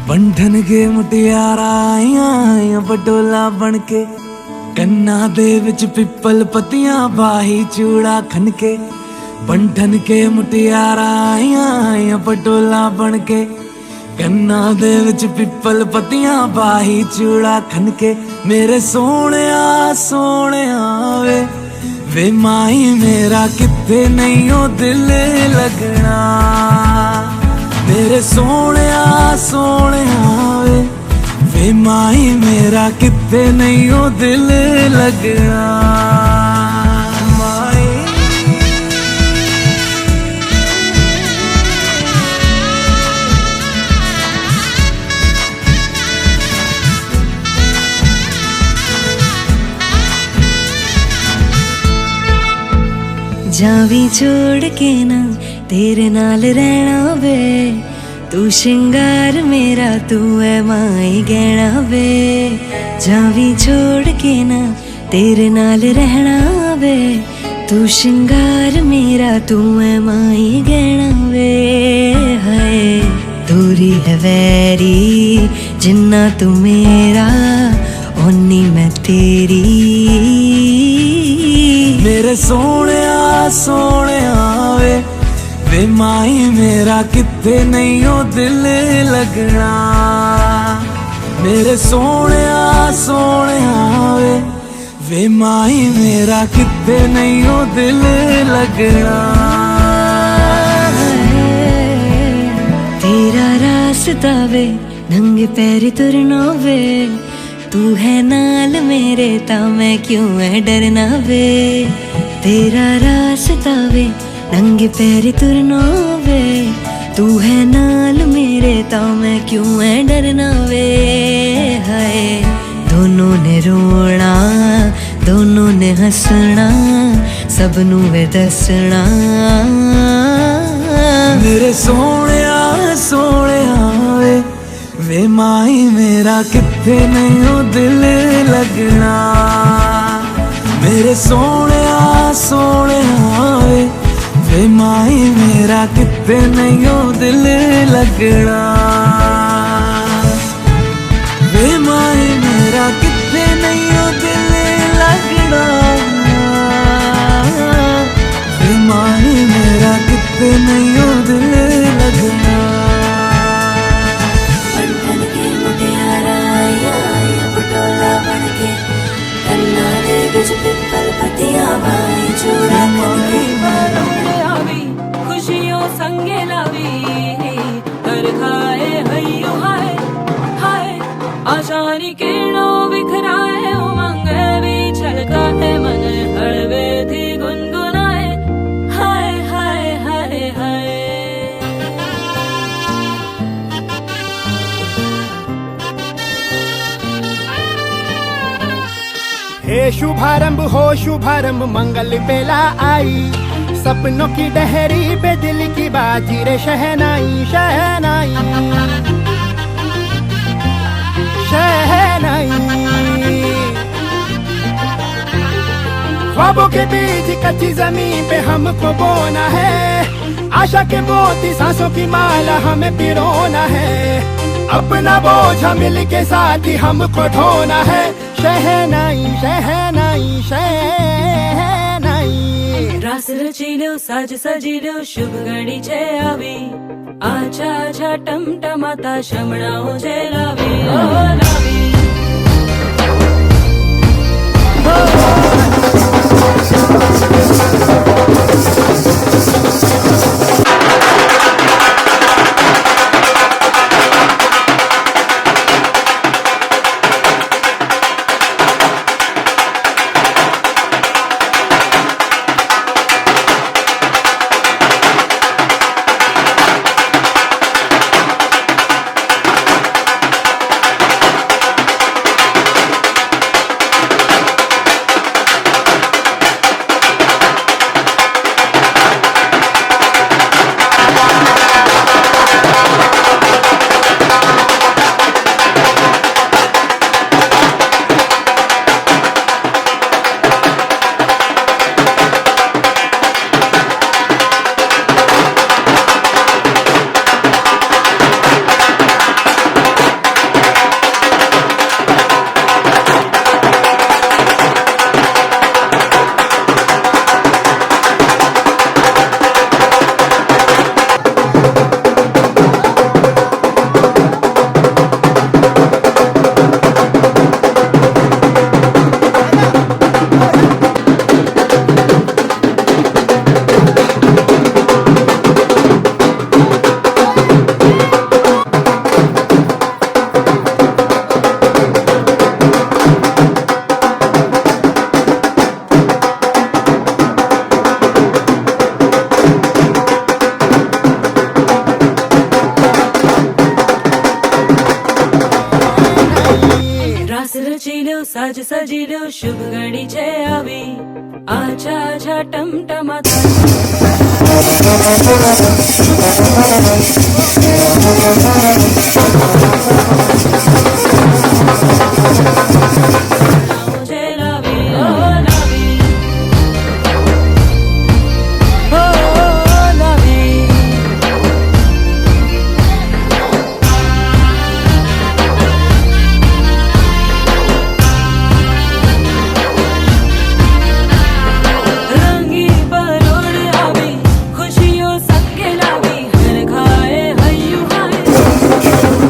बंधन के मुटियारा आईया बटोला बनके कन्ना दे विच पिपल पतियां बाही चूड़ा खनके। बंधन के मुटियारा आईया बटोला बनके कन्ना दे विच पिपल पतियां बाही चूड़ा खनके। मेरे सोहणिया सोहणिया वे माई मेरा किथे नहीं ओ दिल लगना। मेरे सोहणिया सोहणिया वे माई मेरा किथे नहीं ओ दिल लगना। जावी छोड़ के ना तेरे नाल रहना वे, तू शिंगार मेरा तू है माई गहना वे। जावी छोड़ के ना तेरे नाल रहना वे, तू शिंगार मेरा तू है माई गहना वे। हाय दूरी है वैरी जिन्ना तू मेरा ओनी मैं तेरी। मेरे सोहणिया सोहणिया वे माई मेरा किथे नहीं ओ दिल लगना। मेरे सोहणिया सोहणिया वे माई मेरा किथे नहीं ओ दिल लगना। तेरा रास्ता वे नंगे पैर तुरना वे, तू है नाल मेरे ता मैं क्यों है डरना वे। तेरा रास्ता वे नंगे पैर तुरना वे, तू है नाल मेरे ता मैं क्यों है डरना वे। हाय दोनों ने रोना दोनों ने हंसना सबनू वे दसना। मेरे सोहणिया सोहणिया वे माई मेरा किथे नहीं ओ दिल लगना। मेरे सोहणिया सोहणिया वे माई मेरा किथे नहीं ओ दिल लगना। वे माई मेरा किथे नहीं ओ दिल लगना। वे माई मेरा किथे नहीं ओ दिल लगना। पिपल पतियां बाई चूड़ा आवी खुशियों संगे लावी कर खाए हयो हाय हाय। आशानी किरणों बिखराए उमंग भी छलकाए मन हड़वे थी गुनगुनाए हाय हाय हाय हाय। हे शुभारंभ हो शुभारंभ मंगल बेला आई, सपनों की डहरी पे दिल की बाजी रे शहनाई शहनाई शहनाई। ख्वाबों के बीच कच्ची जमीन पे हमको बोना है, आशा के मोती सांसों की माला हमें पिरोना है। अपना बोझा मिल के साथ ही हमको ढोना है। शहनाई शहनाई शहनाई। रास रचिलो साज सजिलो शुभ घड़ी छे आवी, आछा आछा टमटमाता शमणाओ छे लावी ओ लावी। રચી લ્યો સાજ સજી લ્યો શુભ ઘડી છે આવી આછા આછા ટમટમાતા છે લાવી ઓ લાવી ઓ લાવી રંગી પરોડ આવી ખુશીઓ સકે લાવી હર ખાએ હૈયું હાય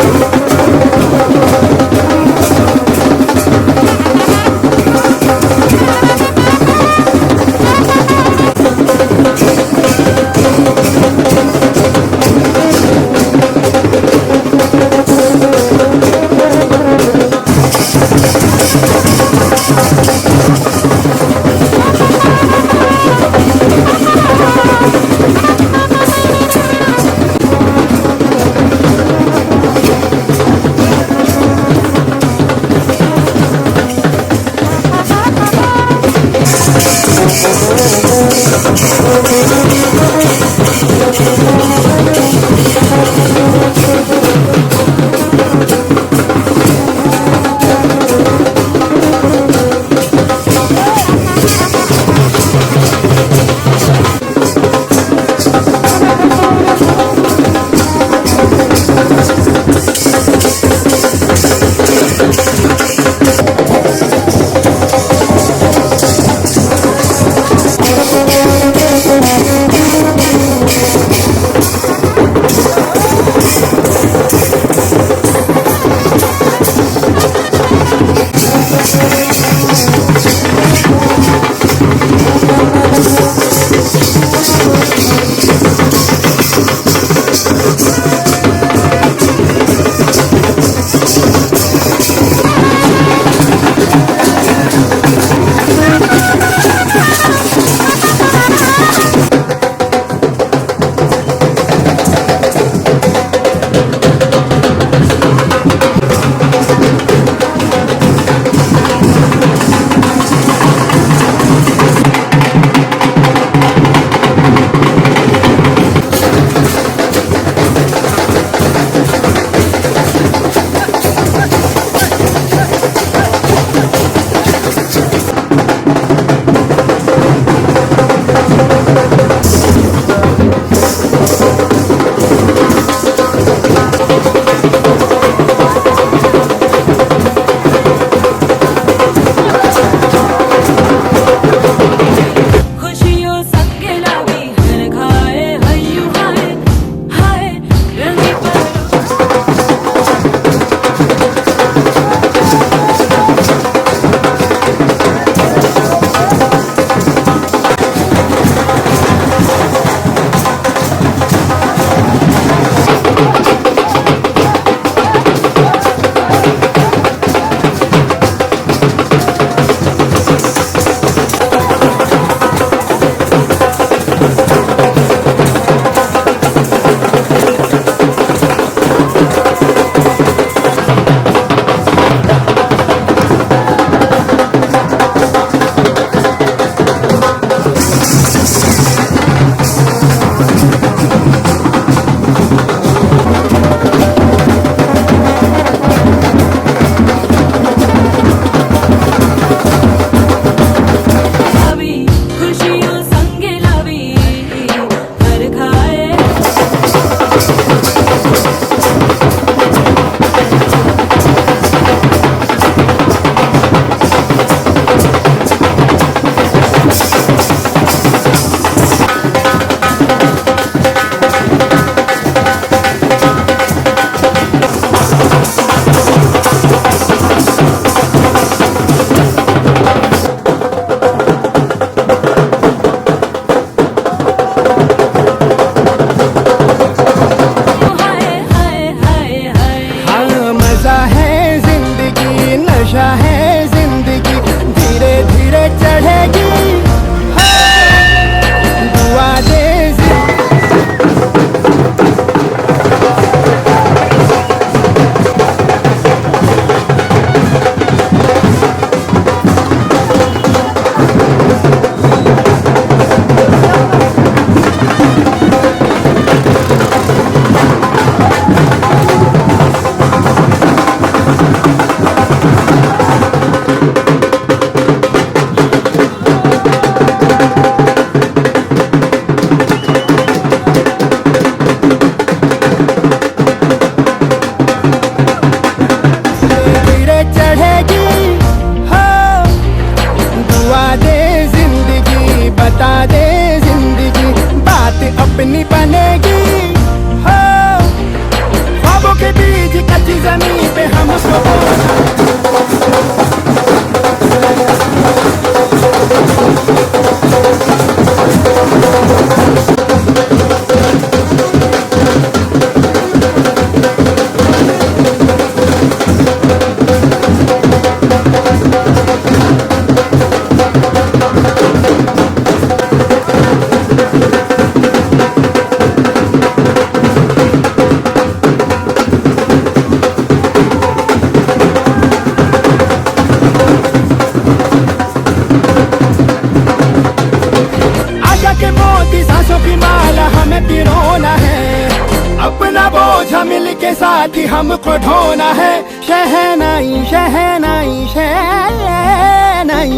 के साथ ही हमको ढोना है। शहनाई शहनाई शहनाई।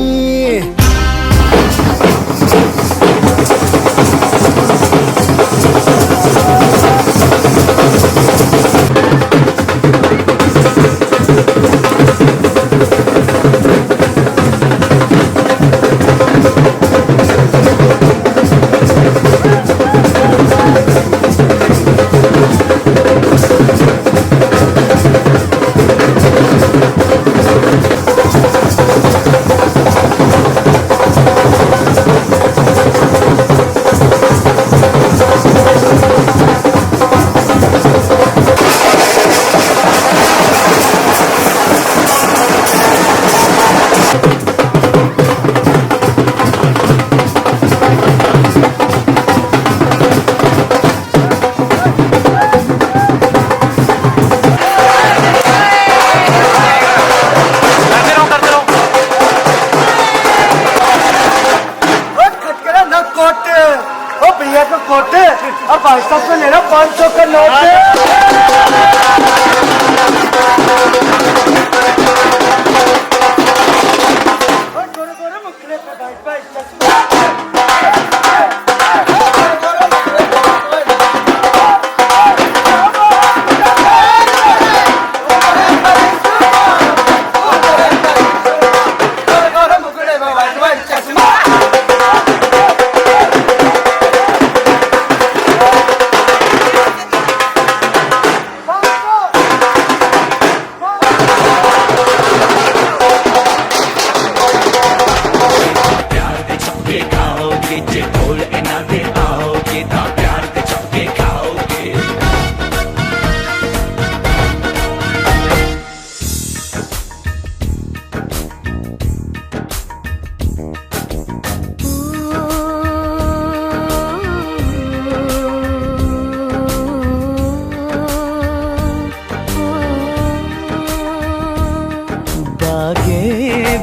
कोटे और 500 से लेना 500 का नोट।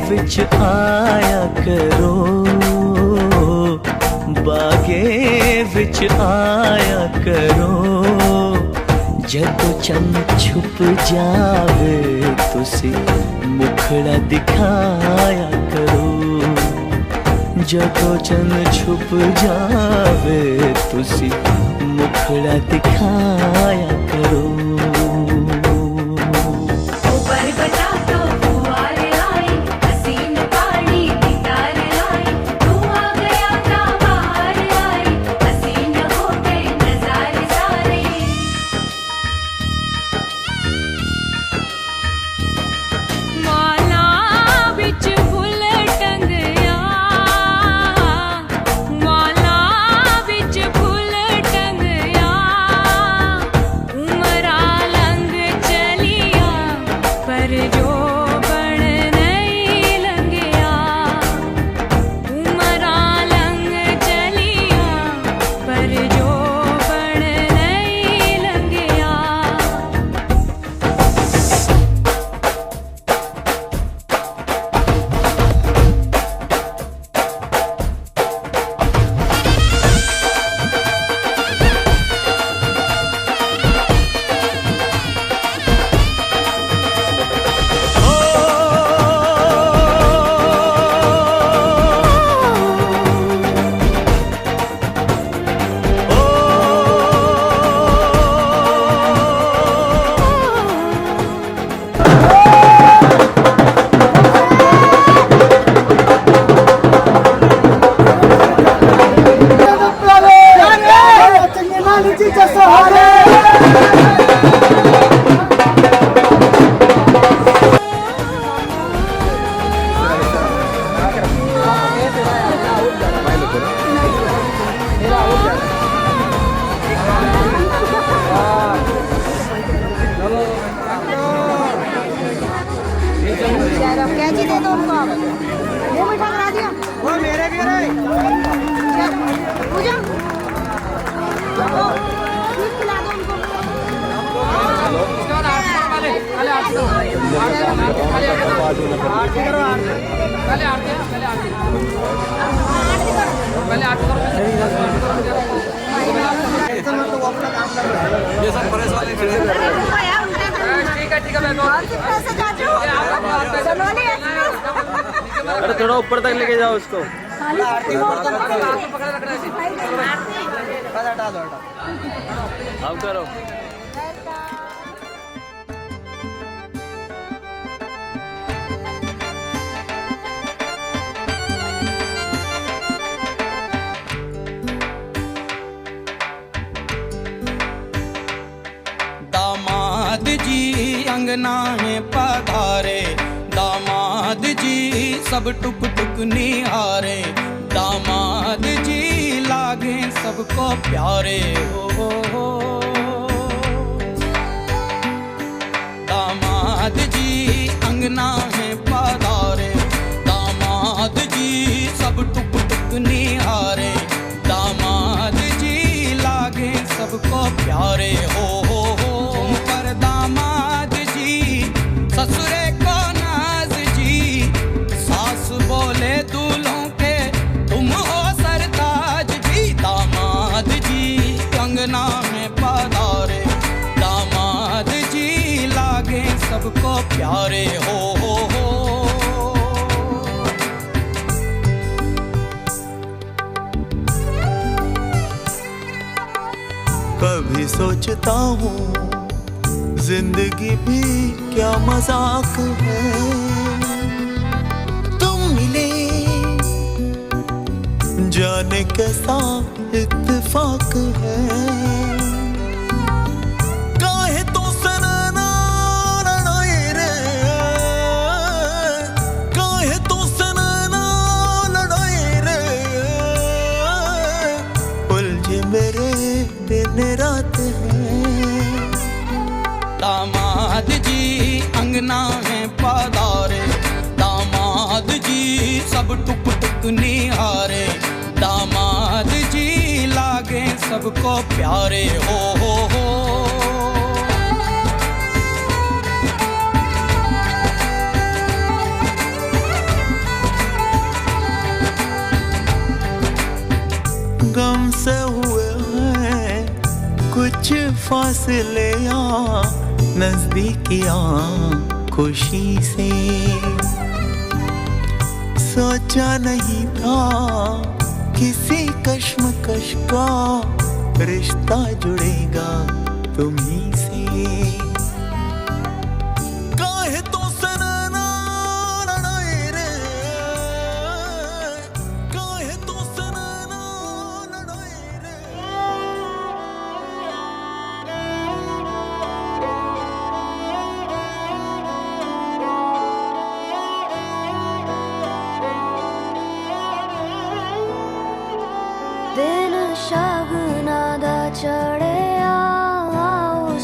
विच आया करो, बागे विच आया करो, जदों चंद छुप जावे तुसी मुखड़ा दिखाया करो, जदों चंद छुप जावे तुसी मुखड़ा दिखाया करो। क्या चीज दे दो उनको, वो मीठा करा दिया, वो मेरे भी रहे पूजा, खिला दो उनको। ये सब प्रेस वाले और कितने से चाचू? सोनोली एक्सप्रेस। अरे थोड़ा ऊपर तक लेके जाओ उसको। अब करो। दामाद जी अंगना में पधारे, दामाद जी सब टुक टुक निहारे, दामाद जी लागे सबको प्यारे हो। दामाद जी अंगना में पधारे, दामाद जी सब टुक टुक निहारे, दामाद जी लागे सबको प्यारे हो। पर दामाद जी ससुरे को नाज जी, सास बोले दूल्हों के तुम हो सरताज जी। दामाद जी अंगना में पधारे, दामाद जी लागे सबको प्यारे हो। कभी सोचता हूँ जिंदगी भी क्या मजाक है, तुम मिले जाने कैसा इत्तेफाक है। काहे तो सनना लड़ाई रे, काहे तो सनना लड़ाई रे, उलझे मेरे दिन रात है। दामाद जी अंगना में पधारे, दामाद जी सब टुक टुक निहारे, दामाद जी लागे सबको प्यारे हो। गम से हुए हैं कुछ फासले नजदीकियां खुशी से, सोचा नहीं था किसी कश्मकश का रिश्ता जुड़ेगा तुम्हीं से। काहे तो सनना लड़ाई रे, काहे तो सनना लड़ाई रे। दिन शगुना दा चढ़िया, आओ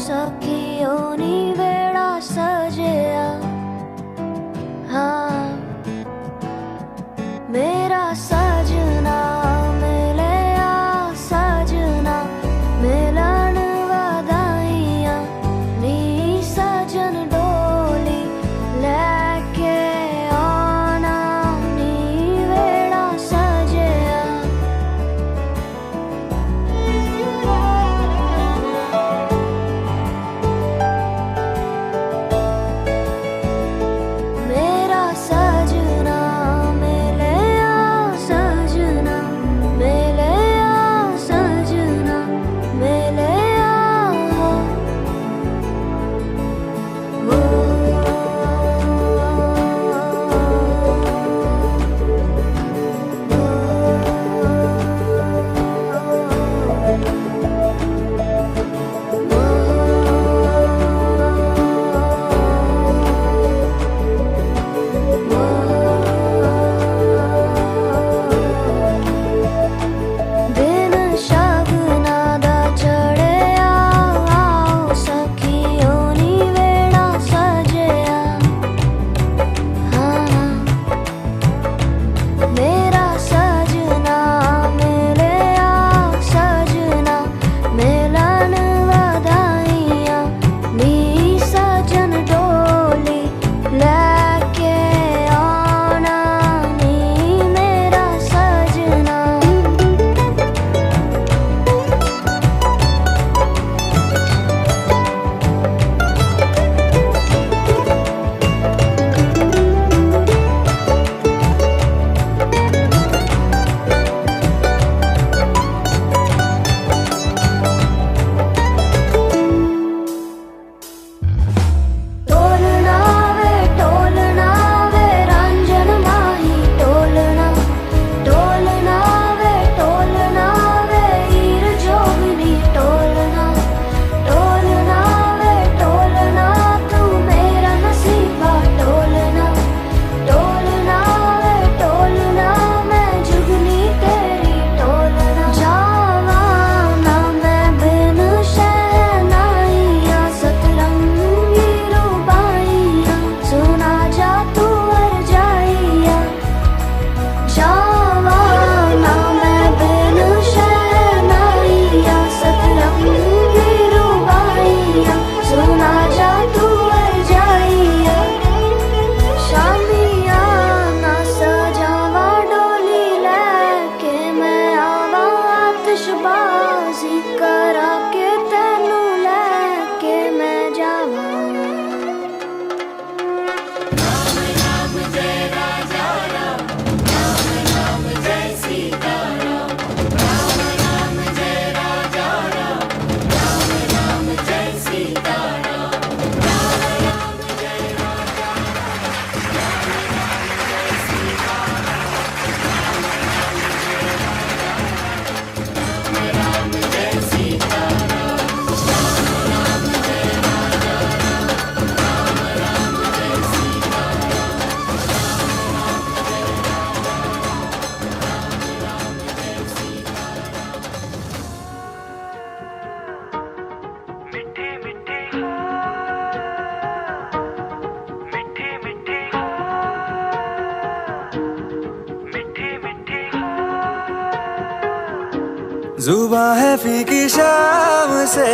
जुबां है फीकी शाम से,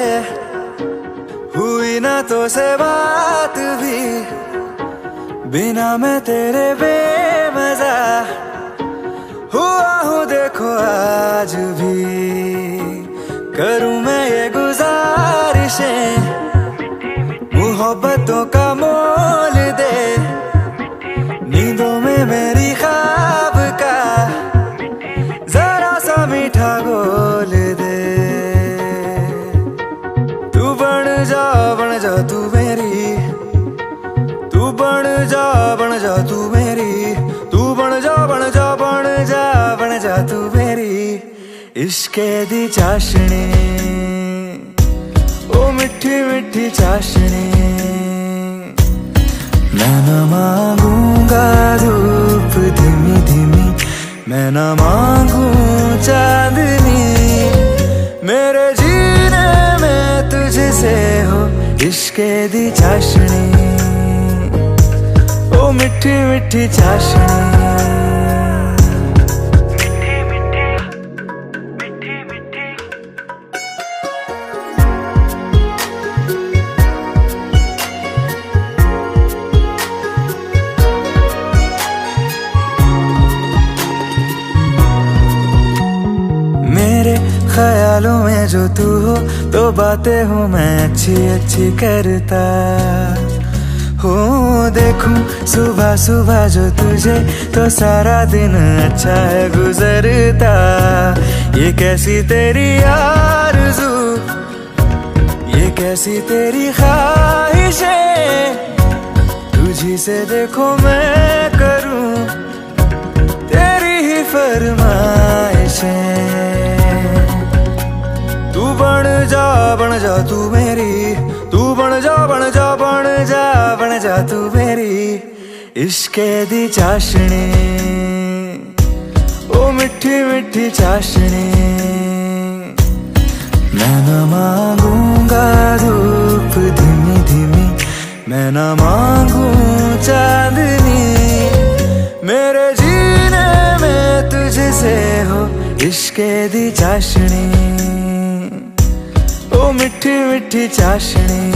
हुई ना तो से बात भी, बिना मैं तेरे बेमजा हुआ हूँ देखो आज भी। करूँ मैं ये गुजारिशें, मोहब्बतों का मोल दे, नींदों में मेरी ख्वाब का जरा सा मीठा घोल दे। तू बन जा तू मेरी, तू बन जा तू मेरी, तू बन जा तू मेरी इश्के दी चाशनी, ओ मिठी मिठी चाशनी। मैं न मांगूंगा धूप धीमी धीमी, मैं न मांगू चांदनी, मेरे जीने में तुझसे हो इश्के दी चाशनी, ओ मिठी मिठी चाशनी। ख्यालों में जो तू हो तो बातें हूँ मैं अच्छी अच्छी करता हो। देखूं सुबह सुबह जो तुझे तो सारा दिन अच्छा है गुजरता। ये कैसी तेरी आरज़ू, ये कैसी तेरी ख्वाहिशें, तुझी से देखो मैं करूं तेरी ही फरमाइशें। तू बन जा तू मेरी, तू बन जा तू मेरी इश्के दी चाशनी, ओ मिठी मिठी चाशनी। मैं न मांगूंगा धूप धीमी धीमी, मैं न मांगू चांदनी, मेरे जीने में तुझसे हो इश्के दी चाशनी, ओ मिठी मिठी चाशनी।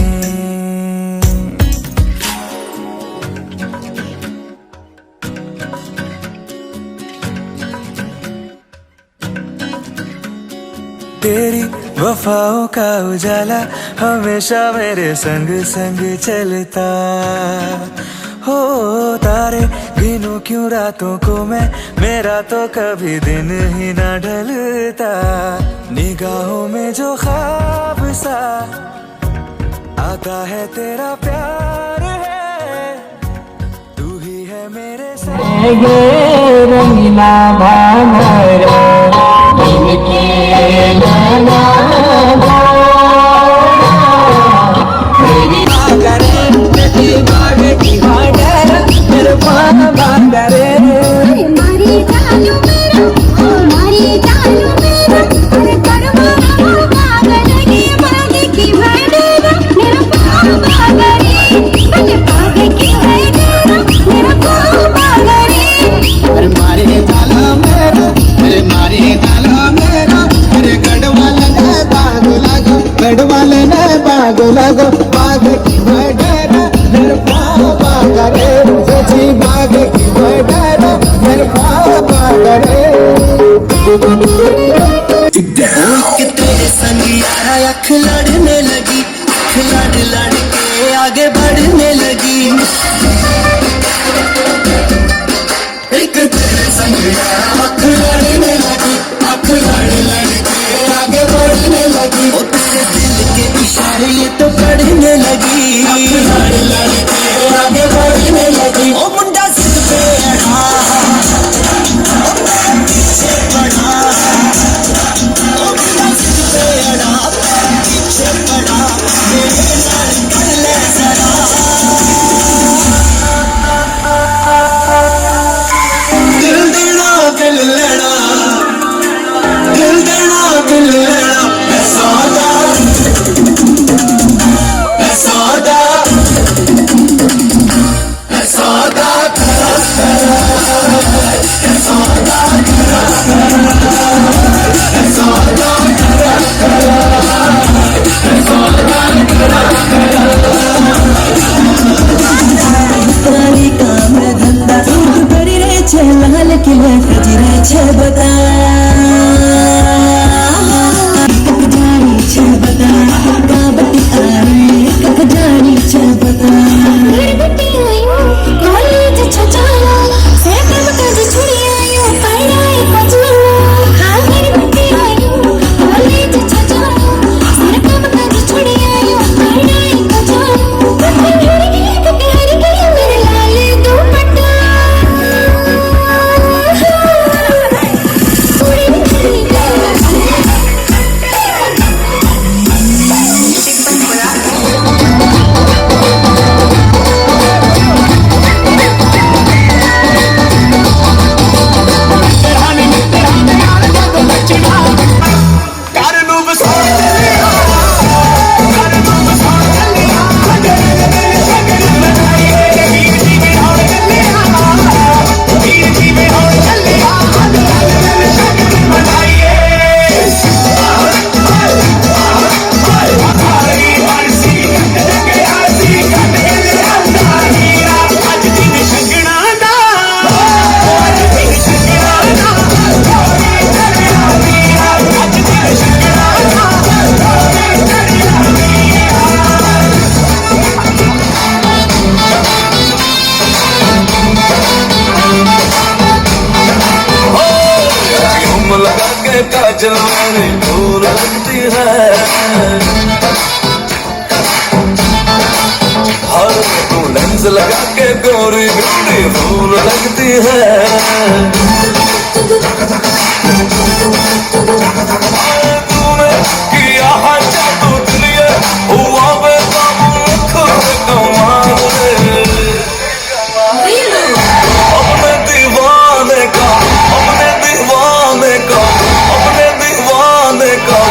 तेरी वफाओं का उजाला हमेशा मेरे संग संग चलता हो। तारे गिनूं क्यों रातों को मैं, मेरा तो कभी दिन ही ना ढलता। निगाहों में जो ख्वाब सा आता है तेरा प्यार है, तू ही है मेरे साथ। रंगीला भांगरा लगो बाग की वडरा मेरे पापा करे, सची बाग की वडरा मेरे पापा करे। तेरे संग यारा अख लड़ने लगी, अख लड़ लड़ के आगे बढ़ने लगी। एक तेरे संग यारा अख लड़ने लगी, अख लड़ लड़ के आगे बढ़ने लगी। ओ तेरे दिल के इशारे ये तो पढ़ने लगी, लड़ लड़ के आगे बढ़ने लगी। ओ मुंडा जिद पे अड़ा, ओ मैं पीछे पड़ा, ओ मुंडा जिद पे अड़ा, मैं पीछे पड़ा, मेरे नाल कर ले जरा। दिल देना दिल लेना, दिल देना दिल लेना, सौदा कि मैं खजरे छे बता कब जानी छे बता काबती आरे कब जानी छे बता गड़बटी आयो कॉलेज छचाला से कब कज छुड़ी आयो पढ़ाई पचलो हां गड़बटी आयो कॉलेज छचाला से कब कज छुड़ी आयो पढ़ाई पचलो हर गई मेरे लाले दुपट्टा काजल वाली फूल लगती है हर तू लेंस लगा के गोरी ब्यूटी फूल लगती है तूने किया है जादू दिलिए हुआ बेकाबू खुद कमाल अपने दीवाने का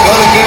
भर के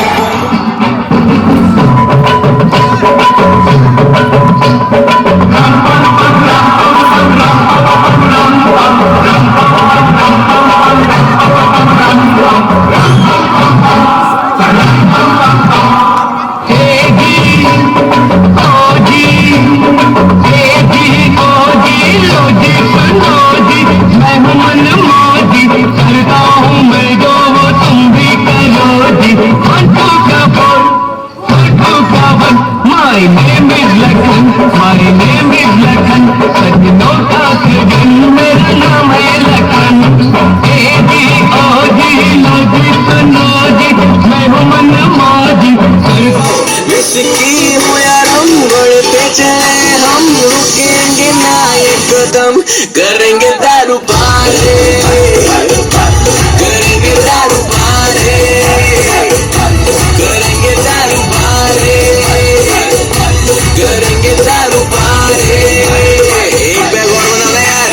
करेंगे दारू पारे करेंगे दारू पारे करेंगे दारू पारे करेंगे दारू पारे एक बैग और बना ले यार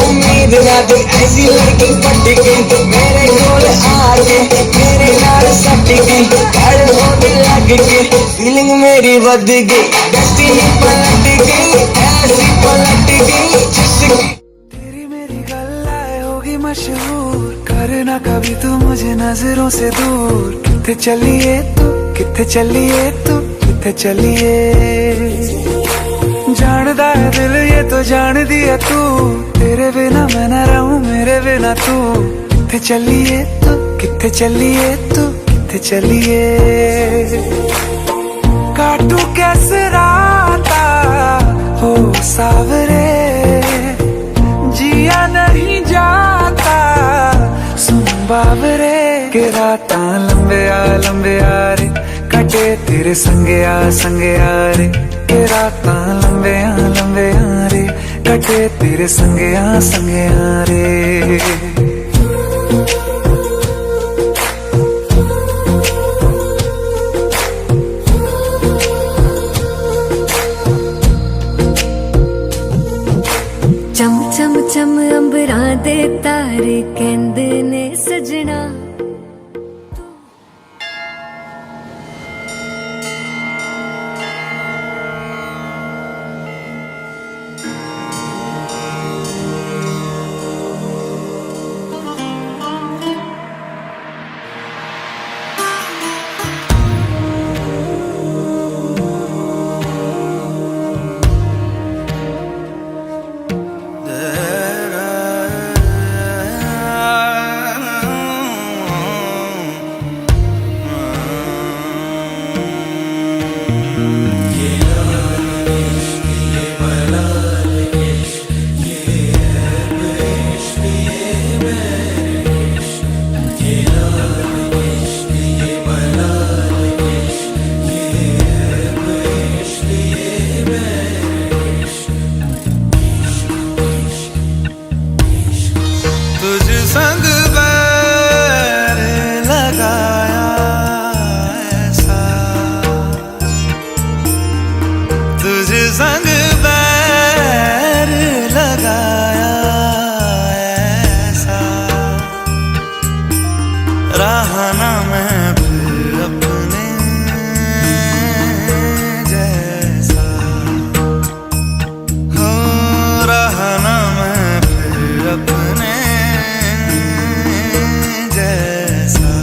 उम्मीद ना दे ऐसी लड़की पट्टी की मेरे गोल आके मेरे नाल सट गई खड़ होने लग गई फीलिंग मेरी बद गई डेस्टिनी पलट गई ऐसी पलट गई जिसकी तेरी मेरी गल्लाए होगी मशहूर करना कभी तू मुझे नजरों से दूर किथे चलिए तू किथे चलिए तू किथे चलिए जानदा है दिल ये तो जान दिया तू तेरे बिना मैं न रहूं मेरे बिना तू किथे चलिए तू किथे चलिए तू किथे चलिए काटू कैसे राता हो सावरे जिया नहीं जाता सुन बावरे के राता लंबे आ रे कटे तेरे संगे आ रे के राता लंबे आ रे कटे तेरे संगे आ रे चम चम चम अंबरां दे तारे कहंदे ने सजना रहा ना मैं फिर अपने जैसा, हो रहा ना मैं फिर अपने जैसा।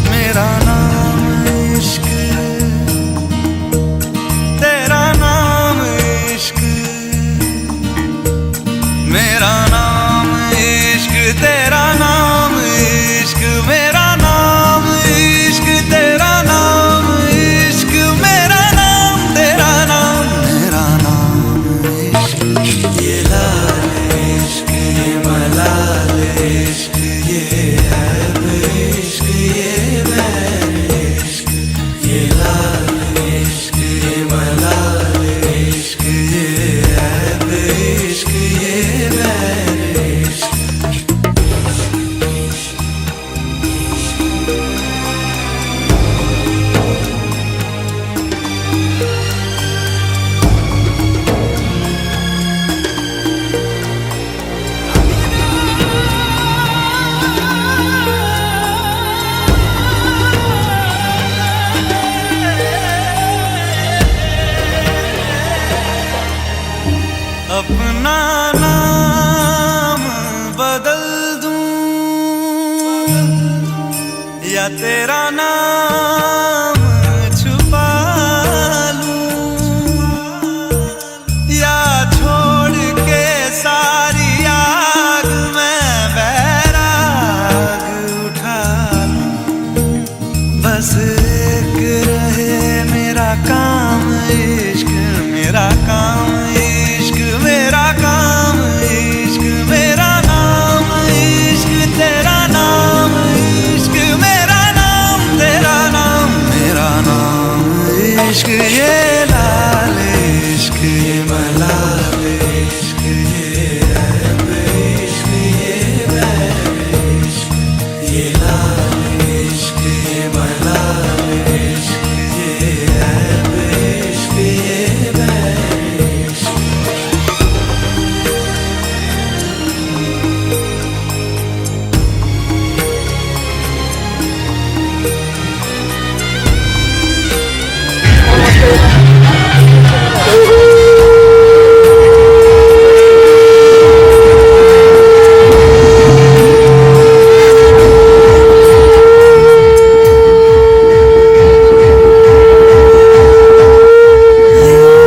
मेरा नाम इश्क, तेरा नाम इश्क, मेरा नाम इश्क, तेरा नाम इश्क, मेरा नाम इश्क, तेरा नाम इश्क, मेरा नाम तेरा नाम, मेरा नाम इश्क। ये लाल इश्क, ये मलाल इश्क, ये ऐब इश्क, ये बैर इश्क, ये लाल इश्क, ये मलाल इश्क, ये ऐब इश्क, ये बैर इश्क। अपना नाम बदल दूं या तेरा नाम छुपा लूं, या छोड़ के सारी आग में बैराग उठा लूं। बस एक रहे मेरा काम इश्क, मेरा काम इश्क, मेरा काम इश्क, मेरा नाम इश्क, तेरा नाम इश्क, मेरा नाम तेरा नाम, मेरा नाम इश्क। ये लाल इश्क, ये मलाल इश्क, ये ऐब इश्क, ये बैर इश्क, ये लाल इश्क, ये मलाल इश्क, ये ऐब इश्क, ये बैर इश्क।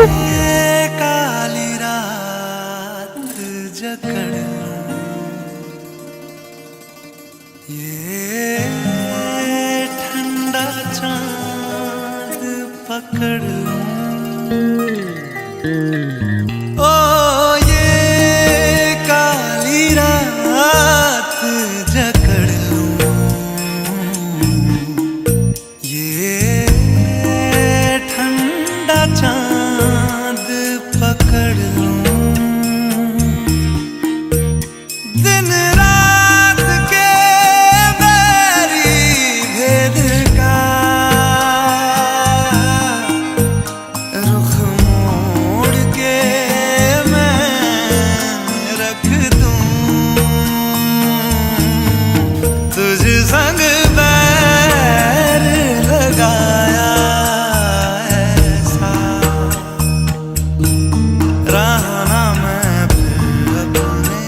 ये काली रात जकड़ लूं, ये ठंडा चांद पकड़ लूं, ओ ये काली रात जकड़ लूं, ये ठंडा चांद पकड़ लूं। दिन रात के बैरी भेद का रुख मोड़ के मैं रख दूं, तुझ संग बैर लगाया ऐसा। रहा ना मैं फिर अपने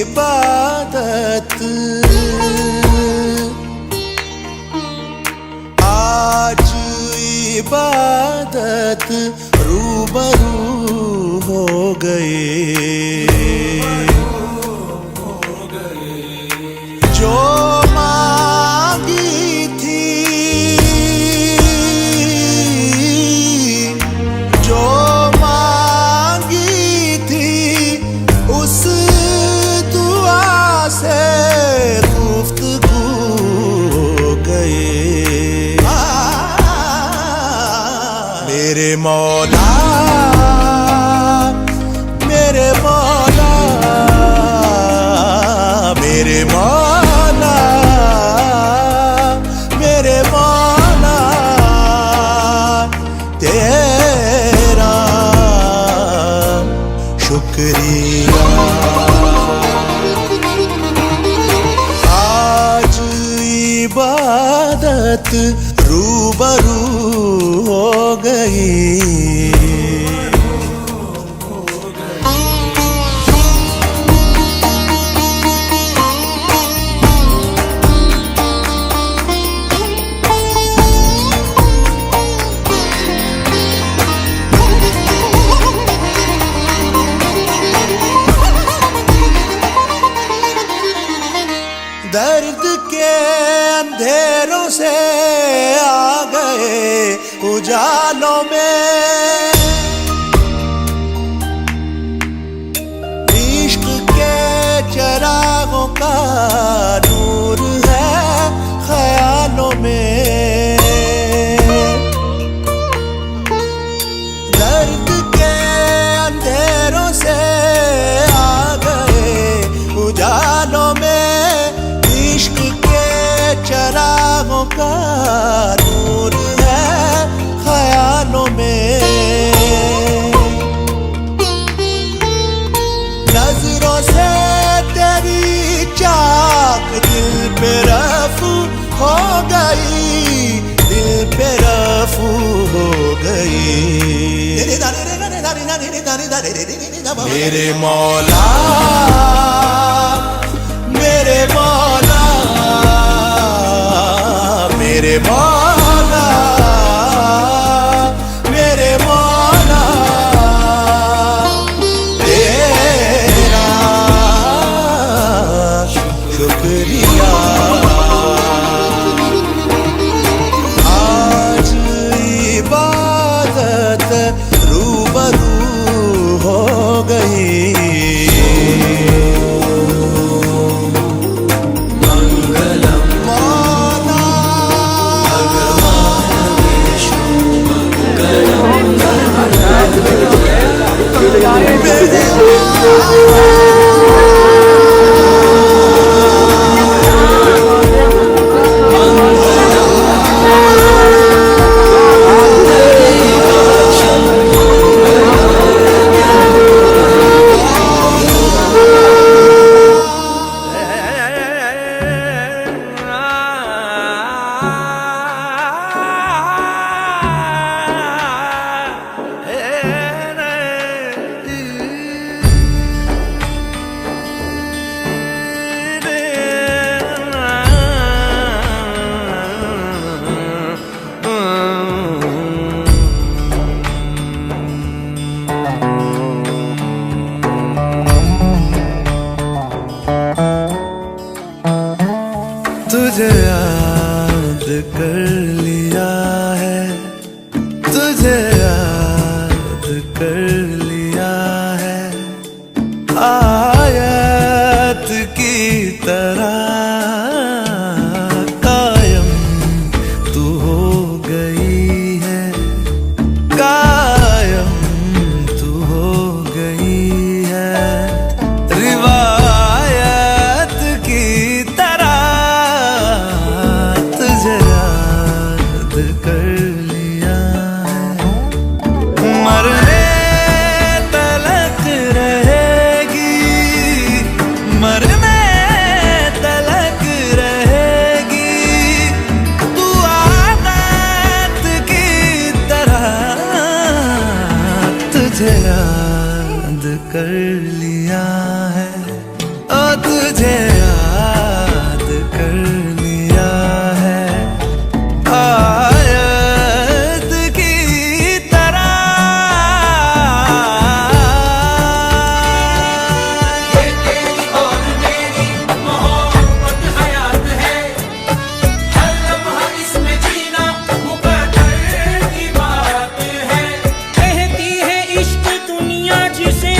इबादत, आज इबादत रूबरू हो गए। जो मांगी थी, जो मांगी थी, उस दुआ से गुफ्तगू हो गए। मेरे मौला, मेरे मौला, मेरे मौला, मेरे मौला, तेरा शुक्रिया। आज इबादत रूबरू हो गई। दर्द के अंधेरों से आ गए उजालों में, इश्क के चरागों का नूर है ख्यालों में। दर्द के अंधेरों से आ गए उजालों में, इश्क के चरागों का नूर है ख्यालों में। नजरों से तेरी चाक दिल पे रफू हो गई, दिल पे रफू हो गई। मेरे मौला, मेरे मौला, मेरे मौला, मेरे मौला, तेरा शुक्रिया। आज इबादत रूबरू हो गई। तुझे याद कर लिया है, तुझे याद कर लिया है, आयत की तरह कायम तू हो गई है, कायम तू हो गई है। रिवायत की तरह तुझे याद कर लिया है, मरने तलक रहेगी, मरने तलक रहेगी, तू आदत की तरह तुझे याद कर लिया है। ओ तुझे याद कर लिया है आयत की तरह। ये तेरी और मेरी मोहब्बत हयात है, हर लम्हा इसमें जीना मुकद्दर की बात है। कहती है इश्क दुनिया जिसे,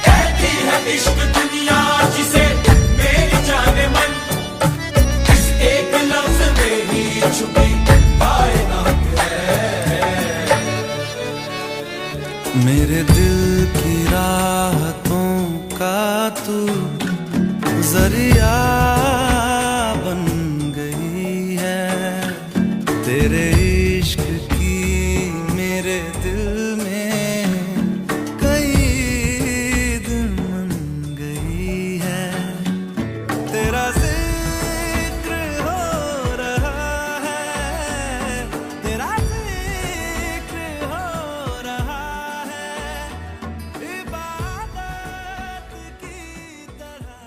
कहती है इश्क दुनिया जिसे, मेरी जाने मन इस एक लफ्ज में ही छुपी कायनात है। मेरे दिल की राहतों का तू जरिया बन गई है, तेरे इश्क की मेरे दिल में कई दिन बन गई है। तेरा जिक्र हो रहा है, तेरा जिक्र हो रहा है इबादत की तरह।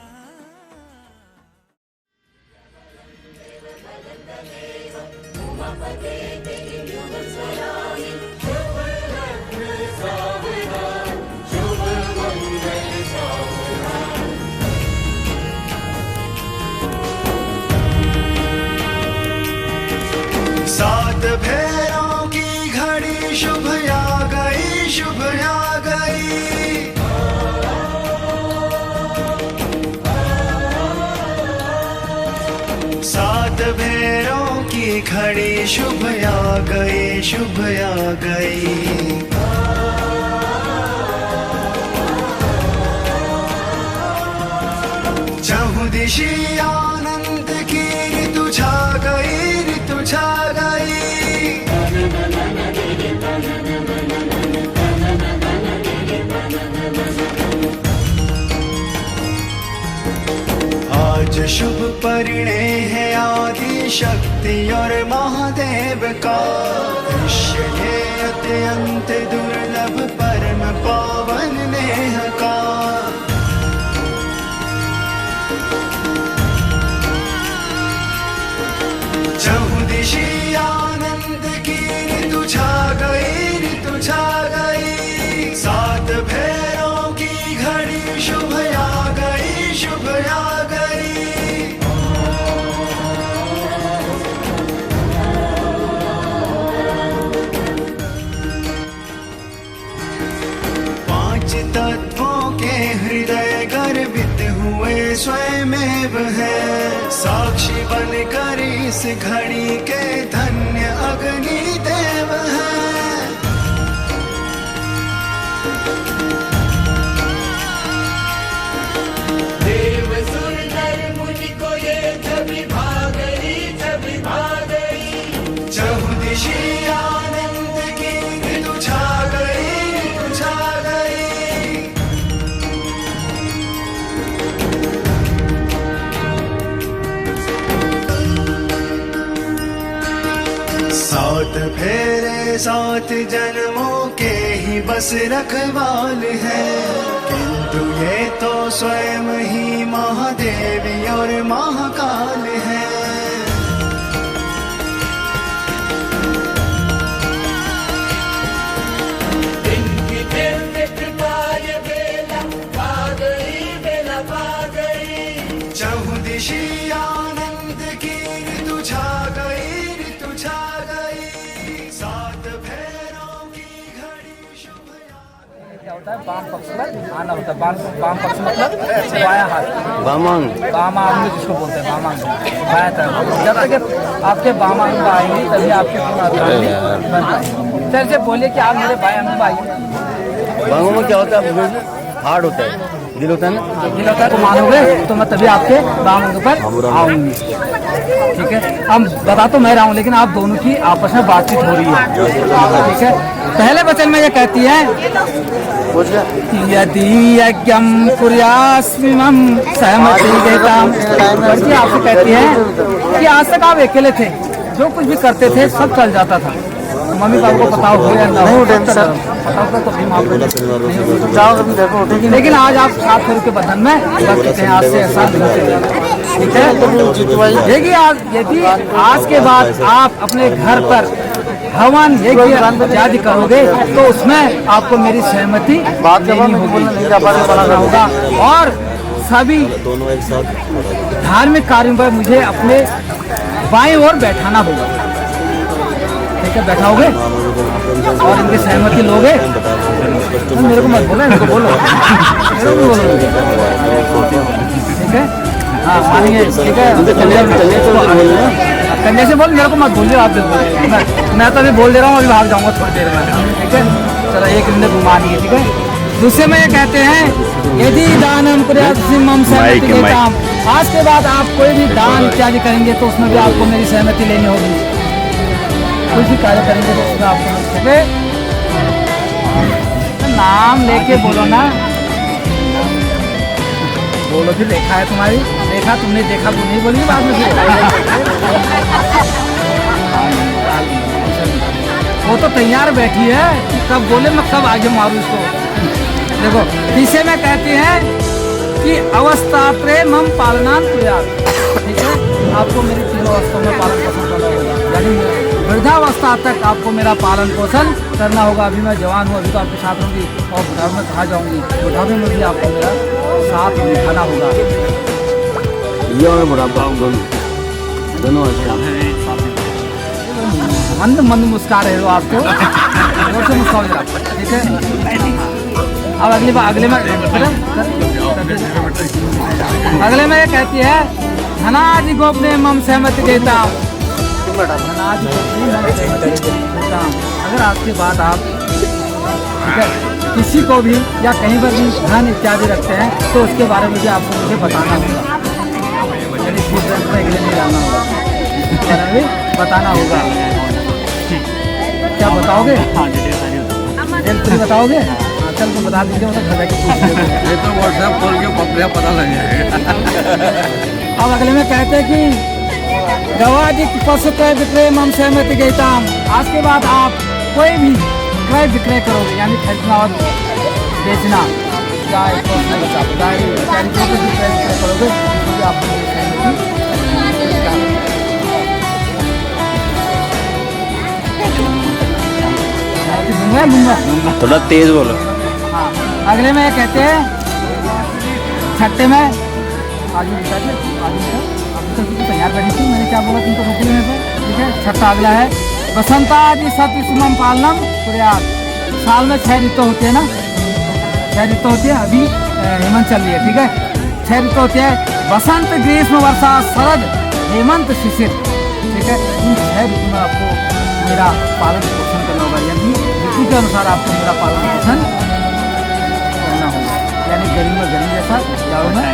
सात फेरों की घड़ी शुभ आ गई, शुभ आ गई। सात फेरों की घड़ी शुभ आ गई, शुभ आ गई। चहुदिशी आनंद की ऋतु छा गई, ऋतु छा गई। आज शुभ परिणय है आदि शक्ति और महादेव का, दृश्य ये अत्यंत दुर्लभ परम पावन नेह का। चहुदिशी आनंद की ऋतु छा गई, ऋतु छा गई। सात फेरों की घड़ी शुभ आ गई, शुभ आ गई। पांच तत्वों के हृदय गर्वित हुए स्वयमेव है, साक्षी बनकर इस घड़ी के धन्य अग्नि देव है। देव सुर नर मुनि को ये छवि भा गई, छवि भा गई। चहुदिशी आनंद की ऋतु छा गई, ऋतु छा गई। सात फेरे सात जन्मों के ही बस रखवाल है, किंतु ये तो स्वयं ही महादेवी और महाकाल है। इनकी दिव्य कृपा ये बेला पा गई, बेला पा गई। चहुदिशी आनंद की ऋतु छा गई, ऋतु छा गई। सात फेरों की घड़ी शुभ क्या होता है? वाम पक्ष पर आना होता है। वाम पक्ष मतलब बाया हाथ, वामांग, वामांग जिसको बोलते हैं, वामांग बाया तरफ। जब तक आपके वामांग आएंगे तभी आपके पूर्ण अध्यात्म बन पाएंगे। सर से बोलिए कि आप मेरे बाया अंग आइए। वामांग में क्या होता है? हार्ट होता है, दिल होता है ना, दिल होता है। तो मानोगे तो मैं तभी आपके वाम अंग पर आऊंगी। ठीक है, अब बता तो मैं रहा हूँ, लेकिन आप दोनों की आपस में बातचीत हो रही है। ठीक है, पहले वचन में ये कहती है यदि यज्ञम कुर्यास्मिमं सहमति देताम। बल्कि आपसे कहती है कि आज तक आप अकेले थे, जो कुछ भी करते थे सब चल जाता था, मम्मी पापा को पता हो या ना हो टेंशन पता होगा तो फिर आप जाओ देखो उठेगी। लेकिन आज आप 700 रुपये बंधन में रख चुके हैं, आज से 7 दिन से, ठीक है। देखिए यदि आज के बाद आप अपने घर पर हवन यज्ञ इत्यादि करोगे तो उसमें आपको मेरी सहमति लेनी होगा और सभी दोनों एक साथ धार्मिक कार्यों पर मुझे अपने बाएं ओर बैठाना होगा, ठीक है। बैठाओगे और इनकी सहमति लोगे, मेरे को मत बोलो, इनको बोलो, मेरे को बोलो, ठीक है। हाँ मानेंगे, ठीक है। कन्या से बोल, मेरे को मत बोलिए आप, मैं तो अभी बोल दे रहा हूँ, अभी भाग जाऊंगा थोड़ी देर में, ठीक है। चलो एक दिन घुमा दिए, ठीक है। दूसरे में ये कहते हैं यदि दानम कुर्याम सहमति देताम, आज के बाद आप कोई भी दान इत्यादि करेंगे तो उसमें भी आपको मेरी सहमति लेनी होगी। कोई भी कार्य करेंगे तो उसमें आपको, ठीक है। नाम लेके बोलो ना, बोलो फिर रेखा है तुम्हारी, रेखा तुमने देखा तो नहीं बोली बाद में वो तो तैयार बैठी है कि कब बोले मैं कब आगे मारूं इसको। देखो तीसरे में कहते हैं कि अवस्थात्रे मम पालनान कुर्यात्, ठीक है। आपको मेरी तीनों अवस्थाओं में पालन पोषण करना होगा, यानी वृद्धावस्था तक आपको मेरा पालन पोषण करना होगा। अभी मैं जवान हूँ, अभी तो आपके साथ रहूँगी और बुढ़ापे में कहाँ जाऊँगी, बुढ़ापे में भी आपको मेरा साथ निभाना होगा। ये और बुढ़ापा दोनों मंद मंद मुस्कुरा रहे हो आप तो, जोर से मुस्कुराओ जरा, ठीक है। अब अगले में ये कहती है धनादि गोपने मम सहमति देता हूँ, धनादि गोपने मम सहमति देता हूँ। अगर आपके बाद आप, ठीक है, किसी को भी या कहीं पर भी धन इत्यादि रखते हैं तो उसके बारे में भी आपको मुझे बताना होगा, यानी नहीं जाना होगा, इसके बारे में बताना होगा। क्या बताओगे? तुम बताओगे? चल तुम बता दीजिए, ये तो व्हाट्सएप खोल के पता लग जाएगा। अब अगले में कहते हैं कि गवादि पशु क्रय विक्रय मम सहमति देताम, आज के बाद आप कोई भी क्रय विक्रय करोगे, यानी खरीदना और बेचना, गाय गाय इत्यादि जो भी क्रय विक्रय करोगे तो आपको थोड़ा तेज बोलो। हाँ अगले में कहते हैं छठे में आगे तैयार बैठी थी, मैंने क्या बोला तुमको रोक लेने पे, ठीक है। छठा अगला है बसंतादि सती सुमम पालनम कुर्यात्, साल में 6 ऋतु होते हैं ना, 6 ऋतु होती है, अभी हेमंत चल रही है, ठीक है। 6 ऋतु होती है, बसंत ग्रीष्म वर्षा शरद हेमंत शिशिर, ठीक है। इन 6 ऋतु में आपको मेरा पालन पोषण करना होगा, यानी ऋतु के अनुसार आपको मेरा पालन पोषण करना होगा, यानी गर्मी में गर्मी जैसा, जाड़ों में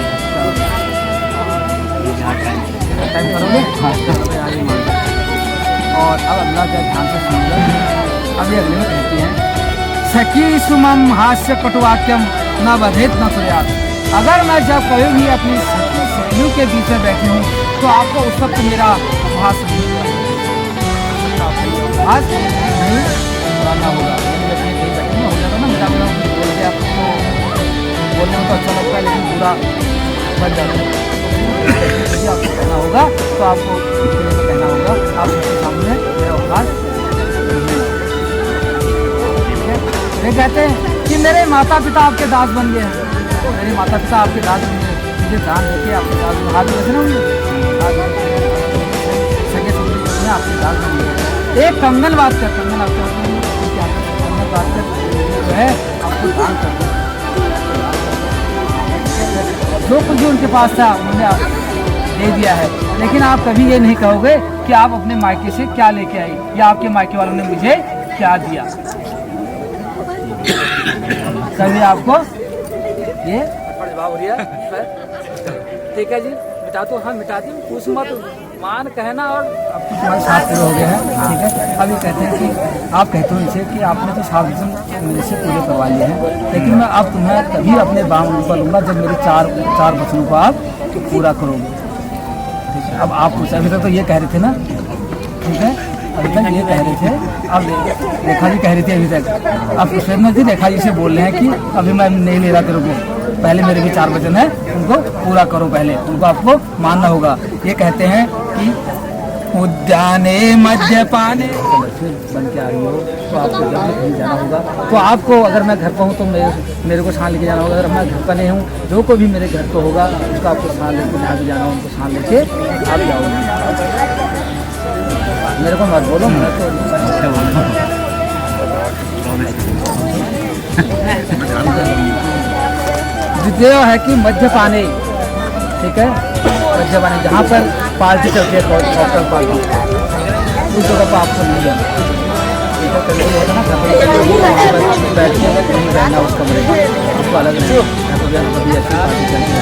टाइम करोगे। और अब अगला क्या ध्यान से सुनिएगा। अब ये अगले में कहती हैं सखी सुमम हास्य कटुवाक्यम न बधेत न कुर्यात्, अगर मैं जब कभी भी अपनी सखियों के बीच में बैठी हूँ तो आपको उस वक्त मेरा उपहास नहीं करना होगा। हो जाता ना मेरा बोल के आपको बोलने में तो अच्छा लगता है लेकिन बुरा बन जाता है, आपको कहना होगा तो आपको कहना होगा, आप उसके सामने मेरा उपहास। वे कहते हैं कि मेरे माता पिता आपके दास बन गए हैं, मेरे माता पिता आपके दास बन गए, मुझे ध्यान देके आपके दास में हाथ कैसे ना होंगे, सगे संबंधी में आपके दास बन गए। एक कंगन बात कर, कंगन आपको कंगन बात कर जो है आपको दान कर जो कुछ भी उनके पास था उन्होंने दे दिया है, लेकिन आप कभी ये नहीं कहोगे कि आप अपने मायके से क्या लेके आई या आपके मायके वालों ने मुझे क्या दिया। कभी आपको ये जवाब हो रहा है, ठीक है जी, मिटा दो, हाँ मिटा दी, पूछ मत, मान कहना और अब तो तुम्हारे साथ पूरे हो गए हैं, ठीक है। अभी कहते हैं कि आप कहते हो इनसे कि आपने तो 7 दिन मेरे से पूरे करवा लिए हैं, लेकिन मैं अब तुम्हें तभी अपने बाम ऊपर लूँगा जब मेरे 4 वचनों को आप पूरा करोगे, ठीक है। अब आप पूछा, अभी तक तो ये कह रहे थे ना, ठीक है, अभी तक ये कह रहे थे, अब रेखा जी कह रही थी अभी तक, अब कृष्ण जी रेखा जी से बोल रहे हैं कि अभी मैं नहीं ले रहा तेरे को, पहले मेरे भी 4 वचन है उनको पूरा करो, पहले उनको आपको मानना होगा। ये कहते हैं कि उद्याने मद्यपाने बन के आ रही हो तो आपको जब कहीं जाना होगा तो आपको, अगर मैं घर पर हूँ तो मेरे को साथ लेके जाना होगा, अगर मैं घर पर नहीं हूँ जो कोई भी मेरे घर पर होगा उसको आपको साथ लेके जहाँ भी जाना हो उनको साथ लेके आप जाओगे। मेरे को मत बोलो, मैं तो द्वितीय है कि मद्यपाने, ठीक है, मद्यपाने जहाँ पर पार्टी चलती है डॉक्टर पार्टी उस जगह पर आपको नहीं जाना, ठीक है। कभी होता ना घर पर बैठ के कहीं रहना उस कमरे में आपको अलग नहीं, कभी ऐसी पार्टी चलती है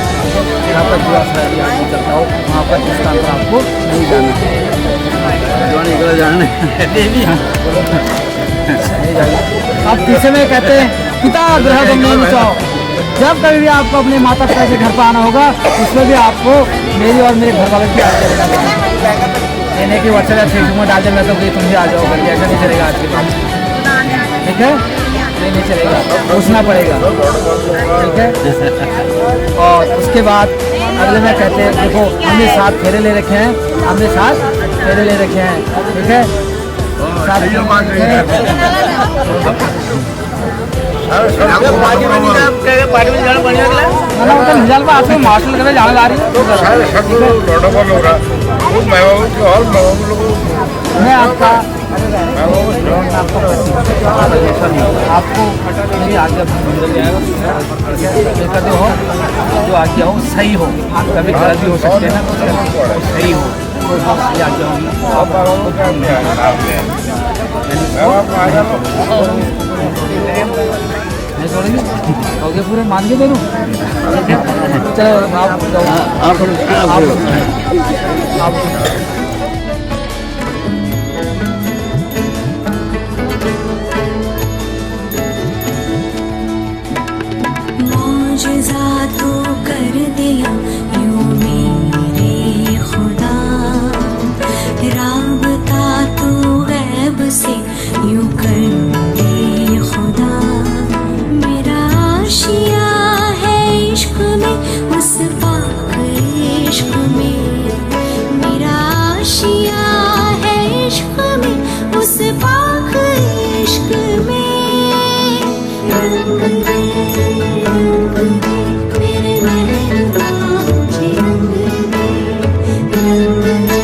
यहाँ पर जो शादी चलता हो वहाँ पर इस स्थान पर आपको नहीं जाना, नहीं जाना। अब तीसरे में कहते हैं पिता ग्रह तुम नहीं बचाओ, जब कभी भी आपको अपने माता पिता के घर पर आना होगा उसमें भी आपको मेरी और मेरे घर वालों की आज्ञा लेना पड़ेगा। कहने की व्हाट्सएप या फेसबुक में डाल दे मैं तो तुम भी आ जाओ करके, ऐसा नहीं चलेगा आज के बाद, ठीक है, ये नहीं चलेगा, पूछना पड़ेगा, ठीक है। और उसके बाद अगले में कहते हैं देखो हमने 7 फेरे ले रखे हैं, हमने 7 फेरे ले रखे हैं, ठीक है, 7 मार्शल करने जाने जा रही है मैं आपका आपको मेरी आज्ञा कहते हो जो आज्ञा हो सही हो, कभी गलत भी हो सकते हैं ना, तो सही हो तो ये आज्ञा होगी। नहीं छोड़ेंगे, हो गए पूरे मान के दोनों, चलो आप मौजज़ा तो कर दिया यूं मेरे खुदा, राबता तो गैब से यूं कर दे खुदा, मेरा आशिया है इश्क में उस पाक इश्क में, मेरा आशिया है इश्क में उस पाक इश्क में, रंग दे मेरे महबूबा मुझे रंग दे, रंग दे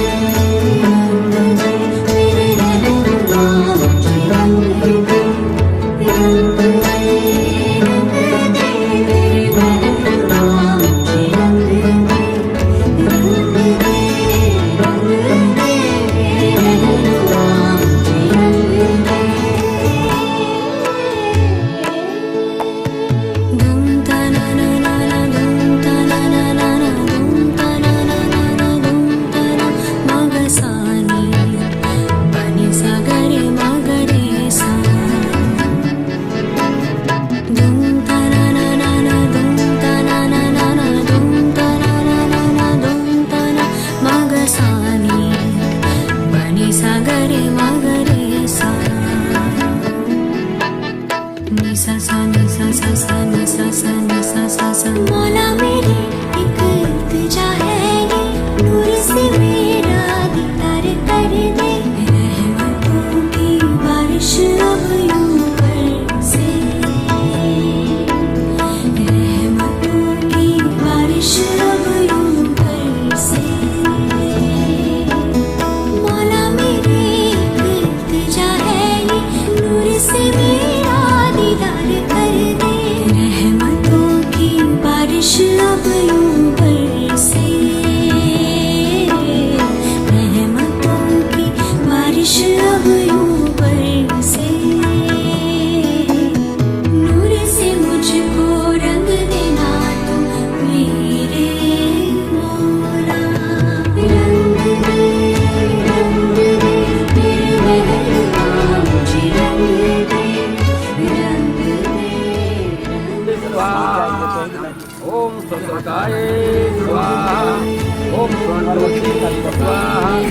मेरे महबूबा मुझे रंग दे, रंग दे मेरे महबूबा मुझे रंग दे, रंग दे मेरे महबूबा मुझे रंग दे। मौला मेरी एक इल्तिजा है ये, नूर से मेरा दीदार कर दे, रहमतों की बारिश अब यूं बरसे, रहमतों की बारिश अब यूं बरसे, मौला मेरी एक इल्तिजा है ये, नूर से मेरा दीदार कर दे, रहमतों की बारिश अब यूं बरसे, रहमतों की बारिश अब यूं बरसे, नूर से मुझको रंग देना तो मेरे मौला, रंग दे मेरे महबूबा मुझे रंग दे, रंग दे। ओम स्वस्तिकाय स्वाहा ओम स्वर्णवती स्वाहा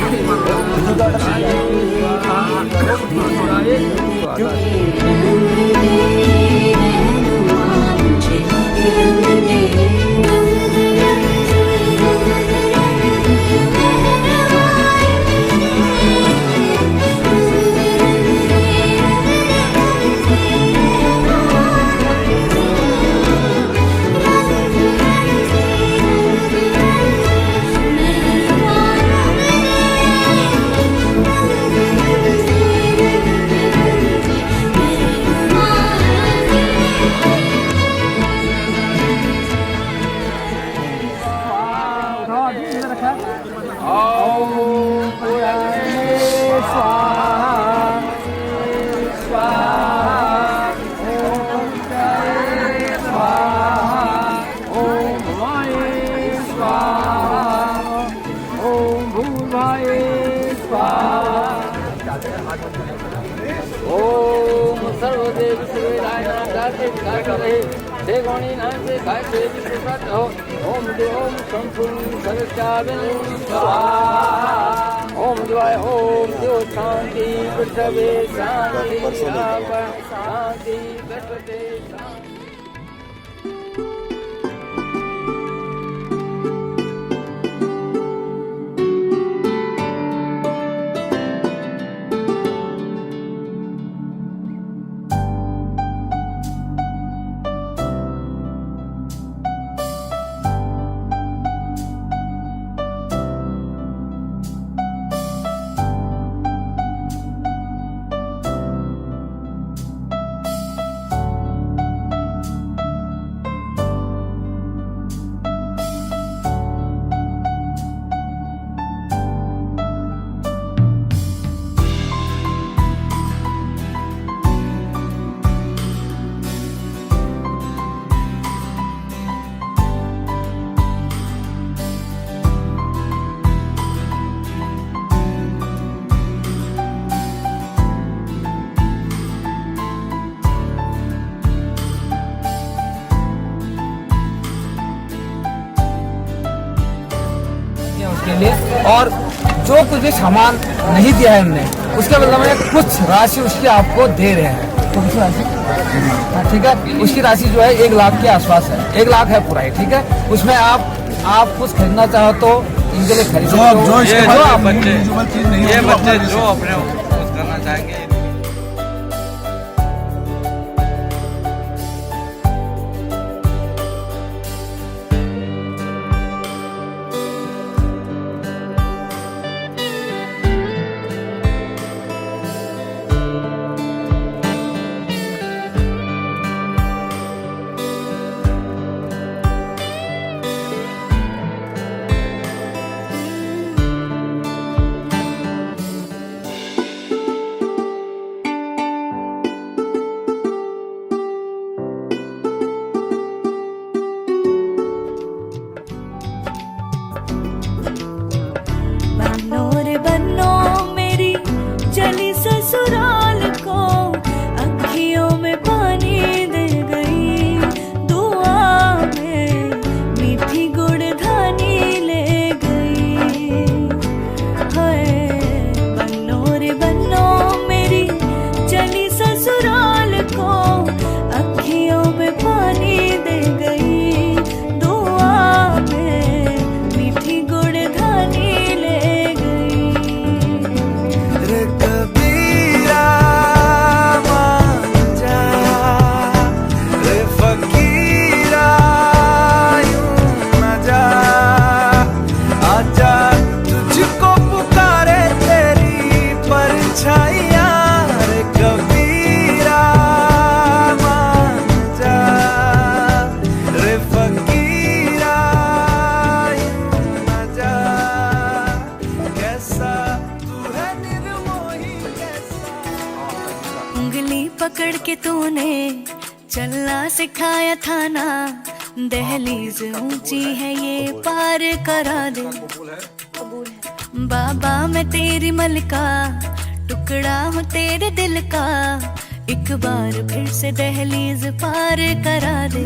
ओम सर्वदेव शिवेराय नाथे रहे देवणी नाम से गाय से विश्वत हो ओम देवम संपूर्ण सर्वचावन स्वाहा ओम देवाय ओम देव शांति पृथ्वी शांति शांति गणपते के लिए और जो कुछ भी सामान नहीं दिया है हमने उसके बदले में कुछ राशि उसकी आपको दे रहे हैं। तो कुछ राशि ठीक है, उसकी राशि जो है 1 लाख के आसपास है, 1 लाख है पूरा ही। ठीक है, उसमें आप कुछ खरीदना चाहो तो इनके लिए खरीद सकते हो। ये बच्चे जो अपने कुछ करना चाहेंगे। पकड़ के तूने चलना सिखाया था ना, दहलीज ऊंची है ये पार करा दे। बाबा मैं तेरी मलका, टुकड़ा हूँ तेरे दिल का, एक बार फिर से दहलीज पार करा दे।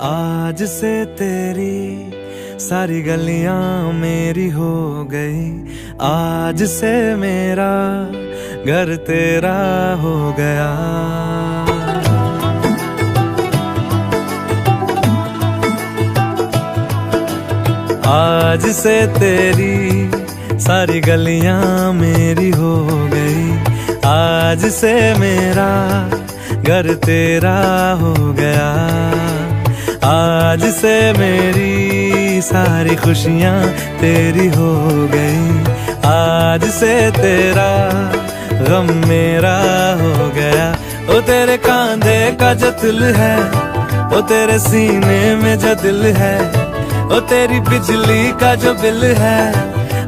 आज से तेरी सारी गलियां मेरी हो गई, आज से मेरा घर तेरा हो गया। आज से तेरी सारी गलियां मेरी हो गई, आज से मेरा घर तेरा हो गया। आज से मेरी सारी खुशियां तेरी हो गई, आज से तेरा गम मेरा हो गया। ओ तेरे कांधे का जो दिल है, ओ तेरे सीने में जो दिल है, ओ तेरी बिजली का जो बिल है,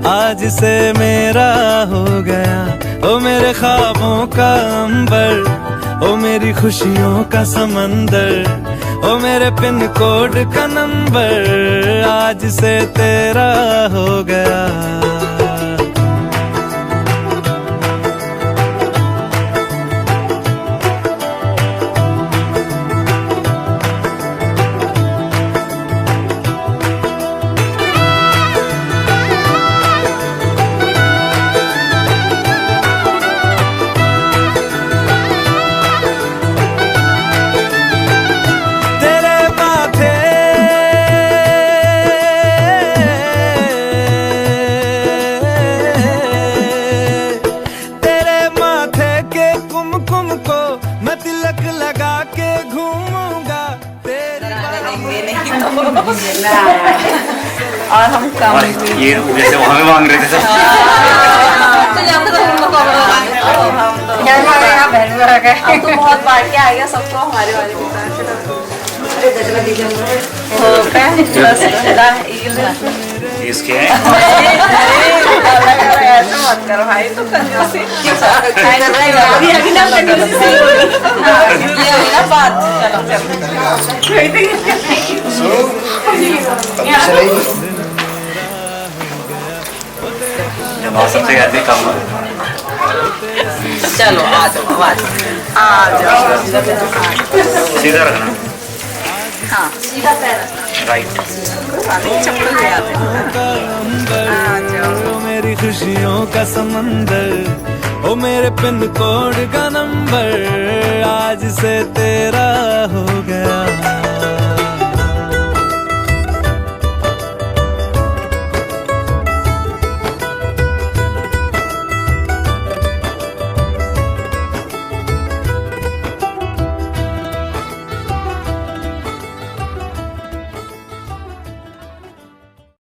आज से मेरा हो गया। ओ मेरे ख्वाबों का अंबर, ओ मेरी खुशियों का समंदर, ओ मेरे पिन कोड का नंबर, आज से तेरा हो गया। और हम कम ये जैसे हमें मांग रहे थे सब। तो बहुत बांट के आ गया सबको हमारे वाले इसके ऐसा मत करो भाई, तो कंजूसी बात। जब आप सबसे कहते कम चलो आ जाओ, आ जाओ, सीधा रखना, हाँ सीधा पैर राइट। चप्पल ले आते आ जाओ। ओ मेरी खुशियों का समंदर, ओ मेरे पिन कोड का नंबर, आज से तेरा हो गया।